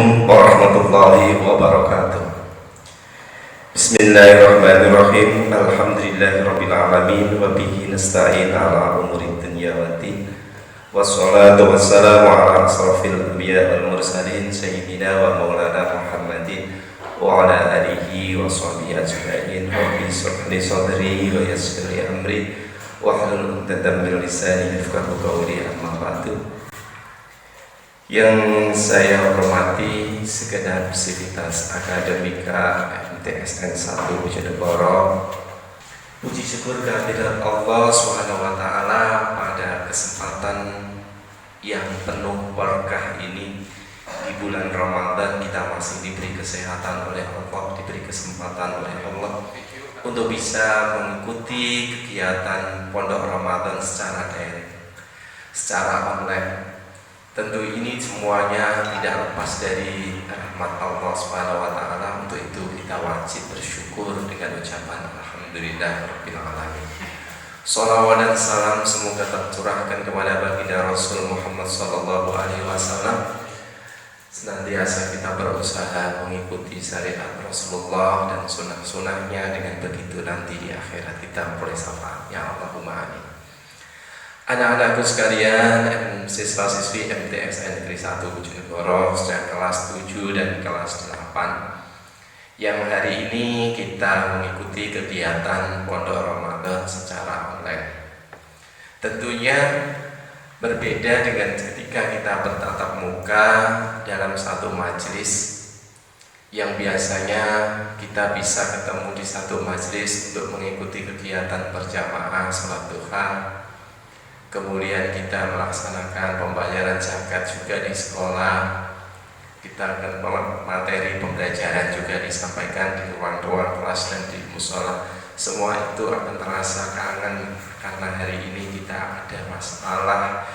Assalamualaikum warahmatullahi wabarakatuh. Bismillahirrahmanirrahim. Alhamdulillahirabbil alamin wa bihi nasta'in ala umurid dunya waddin. Wassalatu wassalamu ala asrafil anbiya wal mursalin sayyidina wa maulana Muhammadin wa ala alihi wa sahbihi ajma'in. Rabbi shrah li sadri wa yassir li amri wahlul 'uqdatam min lisani yafqahu qawli. Amma ba'du. Yang saya hormati segenap sivitas akademika MTSN 1 Bojonegoro, puji syukur kehadirat Allah SWT pada kesempatan yang penuh berkah ini. Di bulan Ramadan kita masih diberi kesehatan oleh Allah, diberi kesempatan oleh Allah untuk bisa mengikuti kegiatan Pondok Ramadan secara daring, secara online. Tentu ini semuanya tidak lepas dari rahmat Allah Subhanahu wa taala. Untuk itu kita wajib bersyukur dengan ucapan alhamdulillahirabbil alamin. Shalawat dan salam semoga tercurahkan kepada baginda Rasul Muhammad sallallahu alaihi wasallam. Senantiasa kita berusaha mengikuti syariat Rasulullah dan sunnah-sunnahnya, dengan begitu nanti di akhirat kita memperoleh syafaatnya. Allahumma amin. Anak-anakku sekalian, siswa-siswi MTSN Negeri 1 Bojonegoro sejak kelas 7 dan kelas 8, yang hari ini kita mengikuti kegiatan Pondok Ramadan secara online. Tentunya berbeda dengan ketika kita bertatap muka dalam satu majelis, yang biasanya kita bisa ketemu di satu majelis untuk mengikuti kegiatan berjamaah salat duha. Kemudian kita melaksanakan pembayaran zakat juga di sekolah. Kita akan materi pembelajaran juga disampaikan di ruang-ruang kelas dan di musola. Semua itu akan terasa kangen karena hari ini kita ada masalah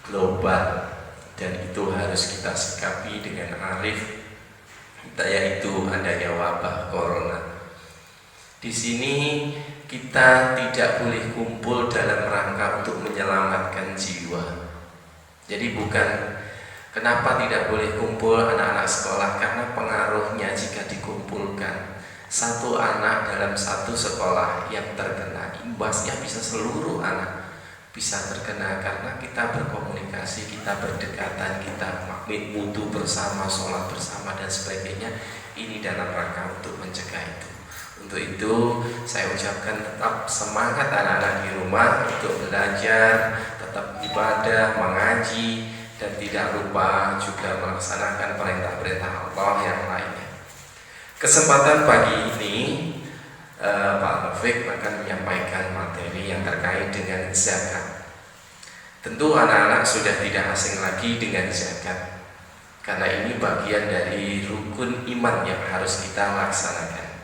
global dan itu harus kita sikapi dengan arif, yaitu adanya wabah corona. Di sini kita tidak boleh kumpul dalam rangka untuk menyelamatkan jiwa. Jadi bukan kenapa tidak boleh kumpul anak-anak sekolah, karena pengaruhnya jika dikumpulkan satu anak dalam satu sekolah yang terkena, imbasnya bisa seluruh anak bisa terkena, karena kita berkomunikasi, kita berdekatan, kita mutu bersama, sholat bersama dan sebagainya. Ini dalam rangka untuk mencegah itu. Untuk itu saya ucapkan tetap semangat anak-anak di rumah untuk belajar, tetap ibadah, mengaji, dan tidak lupa juga melaksanakan perintah-perintah Allah yang lainnya. Kesempatan pagi ini Pak Taufik akan menyampaikan materi yang terkait dengan zakat. Tentu anak-anak sudah tidak asing lagi dengan zakat, karena ini bagian dari rukun iman yang harus kita laksanakan.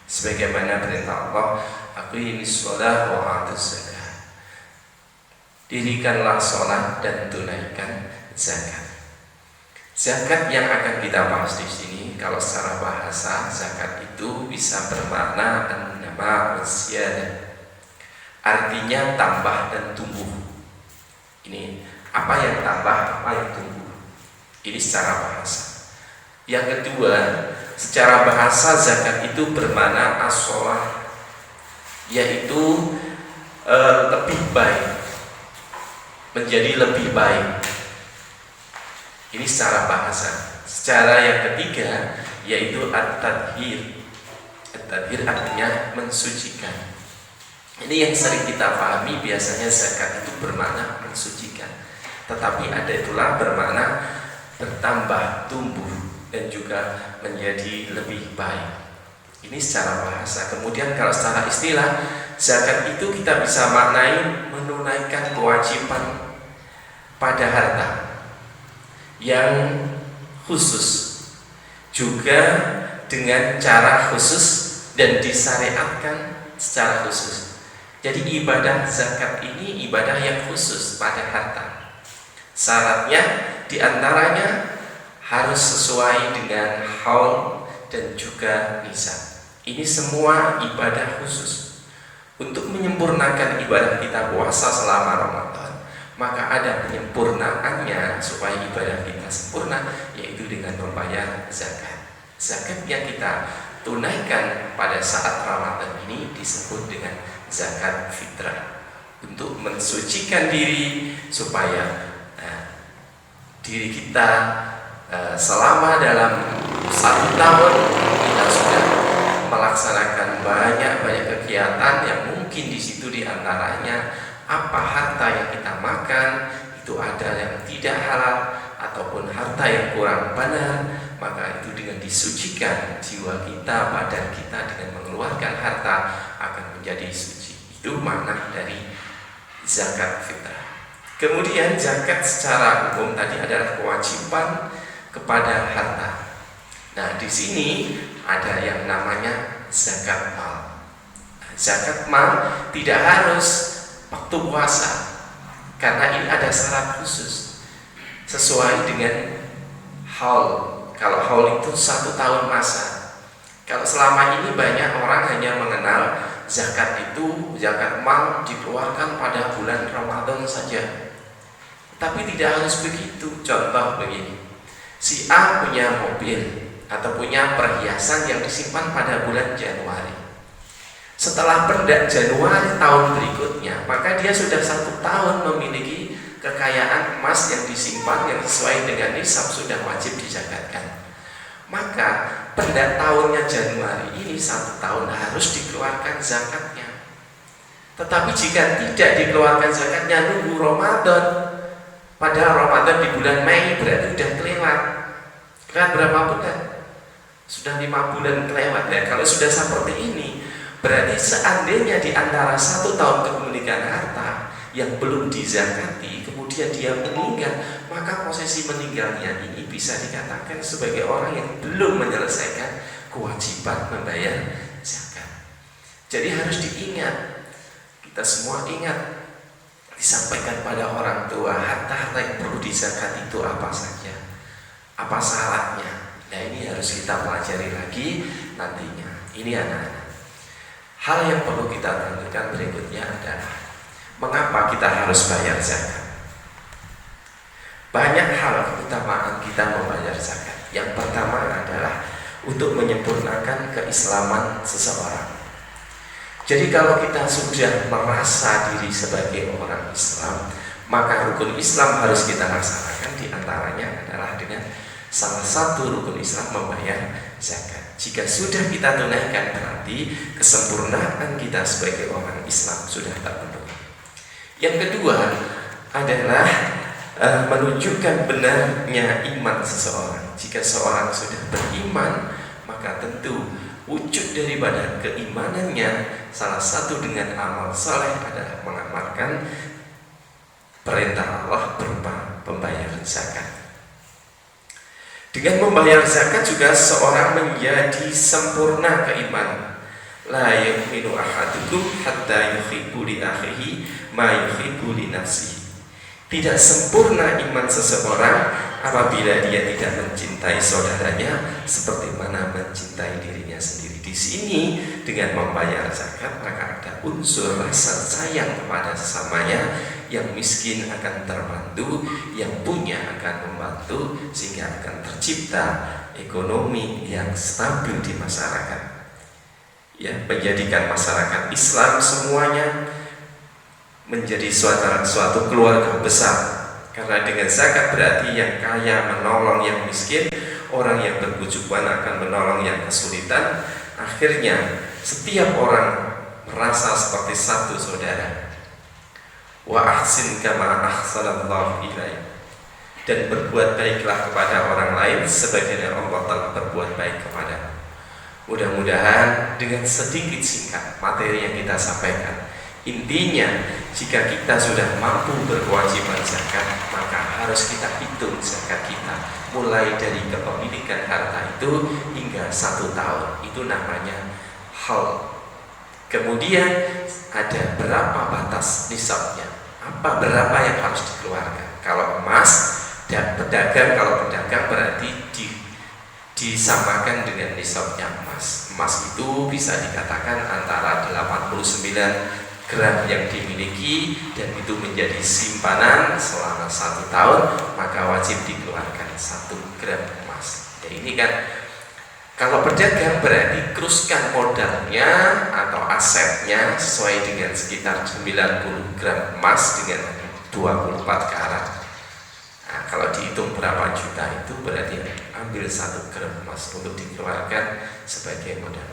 Sebagaimana perintah Allah, aqimis shalah wa atuz zakat. Dirikanlah sholat dan tunaikan zakat. Zakat yang akan kita bahas di sini, kalau secara bahasa zakat itu bisa bermakna an-nama wasziyadah. Artinya tambah dan tumbuh. Ini apa yang tambah, apa yang tumbuh. Ini secara bahasa. Yang kedua, secara bahasa zakat itu bermakna as-shalah, yaitu lebih baik, menjadi lebih baik. Ini secara bahasa. Secara yang ketiga yaitu at-tadhir. At-tadhir artinya mensucikan. Ini yang sering kita pahami, biasanya zakat itu bermakna mensucikan, tetapi ada itulah bermakna bertambah, tumbuh, dan juga menjadi lebih baik. Ini secara bahasa. Kemudian kalau secara istilah, zakat itu kita bisa maknai menunaikan kewajiban pada harta yang khusus, juga dengan cara khusus dan disyariatkan secara khusus. Jadi ibadah zakat ini ibadah yang khusus pada harta. Syaratnya diantaranya harus sesuai dengan haul dan juga nisab. Ini semua ibadah khusus. Untuk menyempurnakan ibadah kita puasa selama Ramadan, maka ada penyempurnaannya supaya ibadah kita sempurna, yaitu dengan membayar zakat. Zakat yang kita tunaikan pada saat Ramadan ini disebut dengan zakat fitrah, untuk mensucikan diri supaya diri kita selama dalam 1 tahun kita sudah melaksanakan banyak kegiatan yang mungkin di situ diantaranya apa harta yang kita makan itu ada yang tidak halal ataupun harta yang kurang benar, maka itu dengan disucikan jiwa kita, badan kita dengan mengeluarkan harta akan menjadi suci. Itu makna dari zakat fitrah. Kemudian zakat secara umum tadi adalah kewajiban kepada harta. Nah, di sini ada yang namanya zakat mal. Zakat mal tidak harus waktu puasa, karena ini ada syarat khusus sesuai dengan haul. Kalau haul itu 1 tahun masa. Kalau selama ini banyak orang hanya mengenal zakat itu, zakat mal dikeluarkan pada bulan Ramadan saja. Tapi tidak harus begitu. Contoh begini, si A punya mobil atau punya perhiasan yang disimpan pada bulan Januari. Setelah perdak Januari tahun berikutnya, maka dia sudah 1 tahun memiliki kekayaan emas yang disimpan yang sesuai dengan nisab, sudah wajib dizakatkan. Maka perdak tahunnya Januari ini 1 tahun harus dikeluarkan zakatnya. Tetapi jika tidak dikeluarkan zakatnya nunggu Ramadan, padahal Ramadan di bulan Mei berarti sudah kelewat. Kelewat berapa bulan? Sudah 5 bulan kelewat. Dan kalau sudah seperti ini, berarti seandainya di antara 1 tahun kepemilikan harta yang belum dizakati, kemudian dia meninggal, maka posisi meninggalnya ini bisa dikatakan sebagai orang yang belum menyelesaikan kewajiban membayar zakat. Jadi harus diingat, kita semua ingat, disampaikan pada orang tua harta-harta yang perlu dizakat itu apa saja, apa syaratnya. Nah, ini harus kita pelajari lagi nantinya. Ini anak-anak. Hal yang perlu kita tentukan berikutnya adalah mengapa kita harus bayar zakat. Banyak hal keutamaan kita membayar zakat. Yang pertama adalah untuk menyempurnakan keislaman seseorang. Jadi kalau kita sudah merasa diri sebagai orang Islam, maka rukun Islam harus kita laksanakan. Di antaranya adalah dengan salah satu rukun Islam membayar zakat. Jika sudah kita tunaikan, berarti kesempurnaan kita sebagai orang Islam sudah terpenuhi. Yang kedua adalah menunjukkan benarnya iman seseorang. Jika seorang sudah beriman, maka tentu wujud daripada keimanannya salah satu dengan amal saleh adalah mengamalkan perintah Allah berupa pembayaran zakat. Dengan membayar zakat juga seorang menjadi sempurna keimanan. La yu'minu ahadukum hatta yuhibbu li akhihi ma yuhibbu li nafsihi. Tidak sempurna iman seseorang apabila dia tidak mencintai saudaranya seperti mana mencintai dirinya sendiri. Di sini dengan membayar zakat maka ada unsur rasa sayang kepada sesamanya. Yang miskin akan terbantu, yang punya akan membantu, sehingga akan tercipta ekonomi yang stabil di masyarakat. Ya, menjadikan masyarakat Islam semuanya menjadi suatu keluarga besar. Karena dengan zakat berarti yang kaya menolong yang miskin, orang yang berkecukupan akan menolong yang kesulitan. Akhirnya setiap orang merasa seperti satu saudara. Wa ahsin kama ahsanallahu ilaik, dan berbuat baiklah kepada orang lain sebagaimana Allah telah berbuat baik kepada. Mudah-mudahan dengan sedikit singkat materi yang kita sampaikan, intinya jika kita sudah mampu berkewajiban zakat, maka harus kita hitung zakat kita mulai dari kepemilikan harta itu hingga 1 tahun. Itu namanya haul. Kemudian ada berapa batas nisabnya, berapa yang harus dikeluarkan. Kalau emas dan pedagang, kalau pedagang berarti disamakan dengan nisabnya emas. Emas itu bisa dikatakan antara 89 gram yang dimiliki dan itu menjadi simpanan selama 1 tahun, maka wajib dikeluarkan 1 gram emas. Jadi ini kan kalau berdagang berarti kruskan modalnya atau asetnya sesuai dengan sekitar 90 gram emas dengan 24 karat. Nah, kalau dihitung berapa juta itu berarti ambil 1 gram emas untuk dikeluarkan sebagai modal.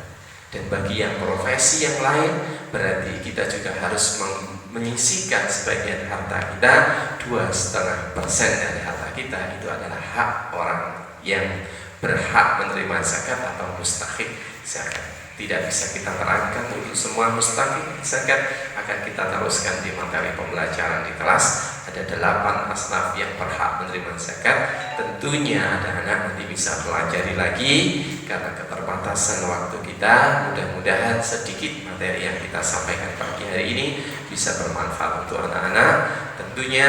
Dan bagi yang profesi yang lain berarti kita juga harus menyisihkan sebagian harta kita, 2,5% dari harta kita itu adalah hak orang yang berhak menerima zakat atau mustahik zakat. Tidak bisa kita terangkan untuk semua mustahik zakat, akan kita teruskan di materi pembelajaran di kelas. Ada 8 asnaf yang berhak menerima zakat. Tentunya ada anak nanti bisa pelajari lagi karena keterbatasan waktu kita. Mudah-mudahan sedikit materi yang kita sampaikan pagi hari ini bisa bermanfaat untuk anak-anak. Tentunya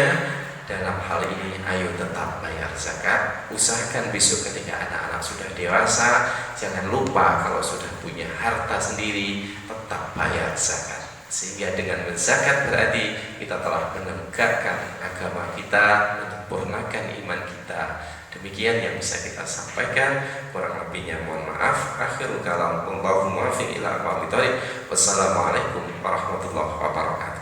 dalam hal ini ayo tetap bayar zakat. Usahakan besok ketika anak-anak sudah dewasa, jangan lupa kalau sudah punya harta sendiri tetap bayar zakat. Sehingga dengan berzakat berarti kita telah menegakkan agama kita, menyempurnakan iman kita. Demikian yang bisa kita sampaikan, kurang lebihnya mohon maaf. Akhirul kalam, Allahumma muwaffiq ila aqwamit thoriq. Wassalamualaikum warahmatullahi wabarakatuh.